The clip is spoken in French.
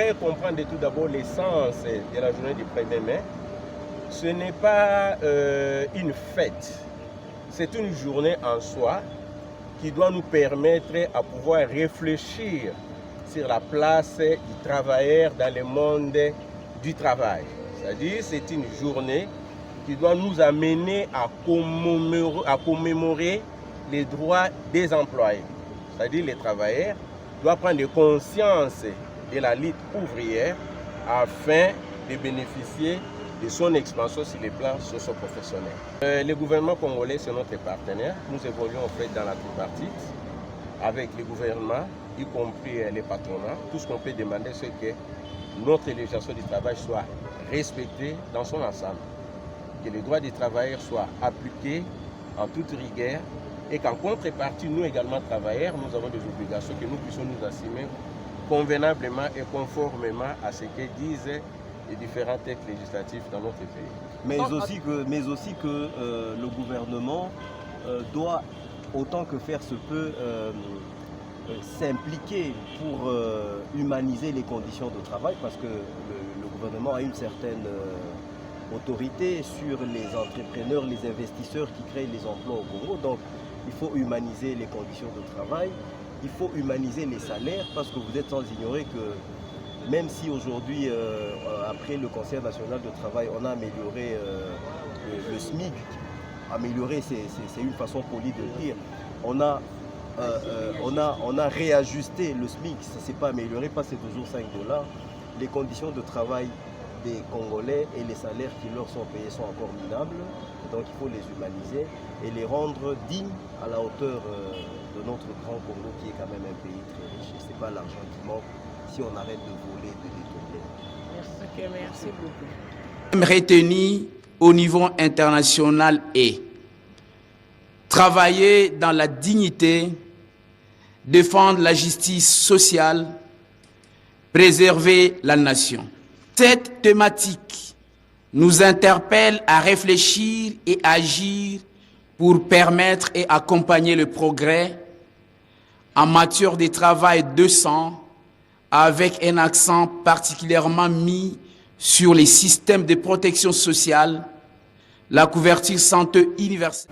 voudrais comprendre tout d'abord l'essence de la journée du 1er mai. Ce n'est pas une fête, c'est une journée en soi qui doit nous permettre à pouvoir réfléchir sur la place du travailleur dans le monde du travail. C'est-à-dire c'est une journée qui doit nous amener à commémorer les droits des employés. C'est-à-dire les travailleurs doivent prendre conscience de la lutte ouvrière afin de bénéficier de son expansion sur les plans socio-professionnels. Le gouvernement congolais, c'est notre partenaire. Nous évoluons en fait dans la tripartite avec les gouvernements, y compris les patronats. Tout ce qu'on peut demander, c'est que notre législation du travail soit respectée dans son ensemble, que les droits des travailleurs soient appliqués en toute rigueur et qu'en contrepartie, nous également travailleurs, nous avons des obligations que nous puissions nous assumer convenablement et conformément à ce que disent les différents textes législatifs dans notre pays. Mais aussi que le gouvernement doit, autant que faire se peut, s'impliquer pour humaniser les conditions de travail, parce que le gouvernement a une certaine autorité sur les entrepreneurs, les investisseurs qui créent les emplois au Congo. Donc il faut humaniser les conditions de travail, il faut humaniser les salaires, parce que vous êtes sans ignorer que même si aujourd'hui, après le Conseil national de travail, on a amélioré le SMIC, améliorer c'est une façon polie de le dire, on a réajusté le SMIC, ça ne s'est pas amélioré, parce que c'est toujours 5 $. Les conditions de travail des Congolais et les salaires qui leur sont payés sont encore minables, donc il faut les humaniser et les rendre dignes à la hauteur de notre grand Congo qui est quand même un pays très riche. Ce n'est pas l'argent qui manque si on arrête de voler, de détourner. Merci beaucoup. Retenu au niveau international est travailler dans la dignité, défendre la justice sociale, préserver la nation. Cette thématique nous interpelle à réfléchir et agir pour permettre et accompagner le progrès en matière de travail décent, avec un accent particulièrement mis sur les systèmes de protection sociale, la couverture santé universelle.